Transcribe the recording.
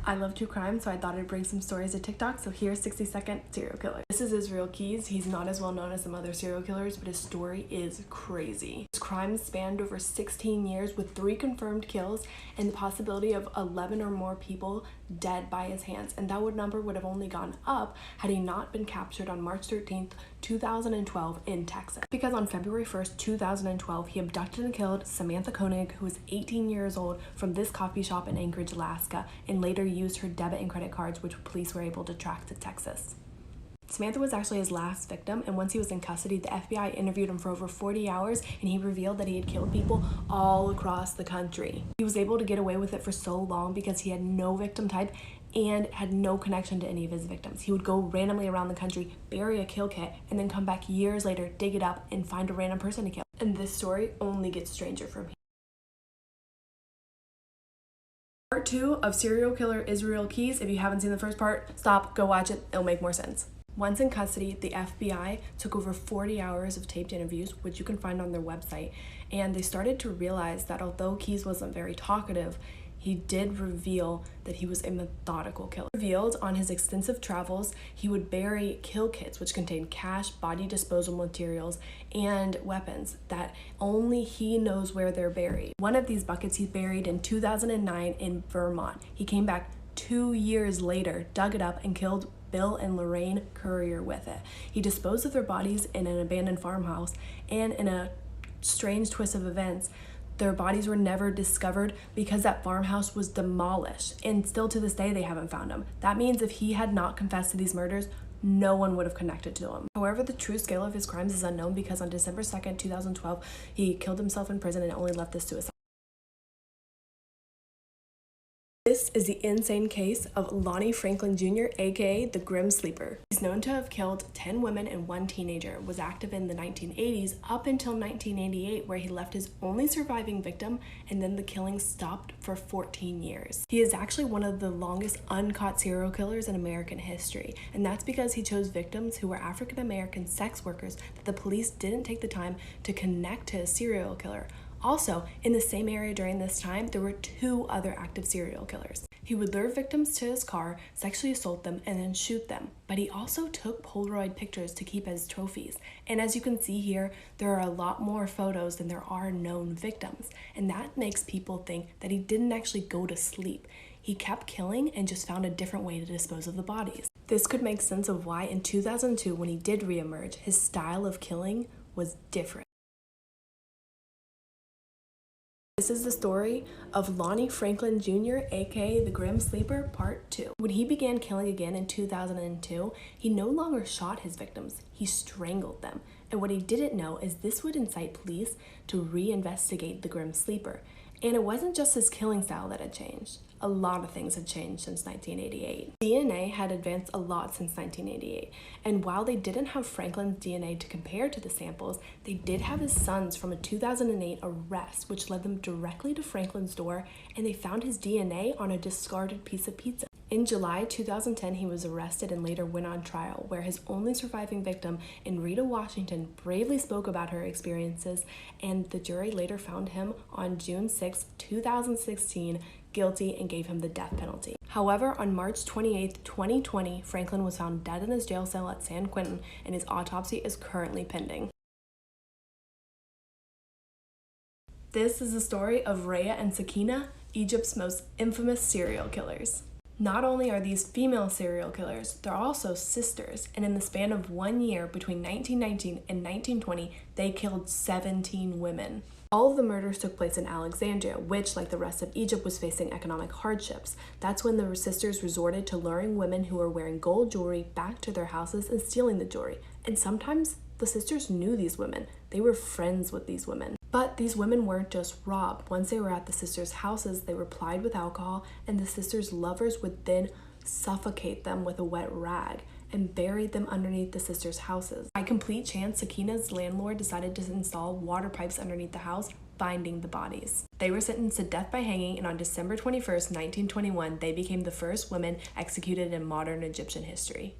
I love true crime, so I thought I'd bring some stories to TikTok, so here's 60-second serial killer. This is Israel Keys. He's not as well known as some other serial killers, but his story is crazy. His crimes spanned over 16 years with 3 confirmed kills and the possibility of 11 or more people dead by his hands, and that number would have only gone up had he not been captured on March 13th, 2012 in Texas. Because on February 1st, 2012, he abducted and killed Samantha Koenig, who was 18 years old, from this coffee shop in Anchorage, Alaska, and later used her debit and credit cards, which police were able to track to Texas. Samantha was actually his last victim, and once he was in custody, the FBI interviewed him for over 40 hours, and he revealed that he had killed people all across the country. He was able to get away with it for so long because he had no victim type and had no connection to any of his victims. He would go randomly around the country, bury a kill kit, and then come back years later, dig it up, and find a random person to kill. And this story only gets stranger from here. Part 2 of serial killer Israel Keys. If you haven't seen the first part, stop, go watch it, it'll make more sense. Once in custody, the FBI took over 40 hours of taped interviews, which you can find on their website, and they started to realize that although Keys wasn't very talkative, he did reveal that he was a methodical killer. Revealed on his extensive travels, he would bury kill kits, which contained cash, body disposal materials, and weapons that only he knows where they're buried. One of these buckets he buried in 2009 in Vermont. He came back 2 years later, dug it up, and killed Bill and Lorraine Courier with it. He disposed of their bodies in an abandoned farmhouse, and in a strange twist of events, their bodies were never discovered because that farmhouse was demolished, and still to this day they haven't found him. That means if he had not confessed to these murders, no one would have connected to him. However, the true scale of his crimes is unknown because on December 2nd, 2012, he killed himself in prison and only left this suicide. This is the insane case of Lonnie Franklin Jr., aka the Grim Sleeper. He's known to have killed 10 women and 1 teenager, was active in the 1980s up until 1988, where he left his only surviving victim, and then the killing stopped for 14 years. He is actually one of the longest uncaught serial killers in American history, and that's because he chose victims who were African American sex workers that the police didn't take the time to connect to a serial killer. Also, in the same area during this time, there were 2 other active serial killers. He would lure victims to his car, sexually assault them, and then shoot them. But he also took Polaroid pictures to keep as trophies. And as you can see here, there are a lot more photos than there are known victims. And that makes people think that he didn't actually go to sleep. He kept killing and just found a different way to dispose of the bodies. This could make sense of why in 2002, when he did reemerge, his style of killing was different. This is the story of Lonnie Franklin Jr., aka the Grim Sleeper, Part 2. When he began killing again in 2002, he no longer shot his victims, he strangled them. And what he didn't know is this would incite police to reinvestigate the Grim Sleeper. And it wasn't just his killing style that had changed. A lot of things had changed since 1988. DNA had advanced a lot since 1988, and while they didn't have Franklin's DNA to compare to the samples, they did have his son's from a 2008 arrest, which led them directly to Franklin's door, and they found his DNA on a discarded piece of pizza. In July 2010, he was arrested and later went on trial, where his only surviving victim, Rita Washington, bravely spoke about her experiences, and the jury later found him on June 6, 2016, guilty and gave him the death penalty. However, on March 28, 2020, Franklin was found dead in his jail cell at San Quentin, and his autopsy is currently pending. This is the story of Rhea and Sakina, Egypt's most infamous serial killers. Not only are these female serial killers, they're also sisters, and in the span of 1 year between 1919 and 1920, they killed 17 women. All of the murders took place in Alexandria, which, like the rest of Egypt, was facing economic hardships. That's when the sisters resorted to luring women who were wearing gold jewelry back to their houses and stealing the jewelry. And sometimes the sisters knew these women. They were friends with these women. But these women weren't just robbed. Once they were at the sisters' houses, they were plied with alcohol, and the sisters' lovers would then suffocate them with a wet rag and buried them underneath the sisters' houses. By complete chance, Sakina's landlord decided to install water pipes underneath the house, finding the bodies. They were sentenced to death by hanging, and on December 21st, 1921, they became the first women executed in modern Egyptian history.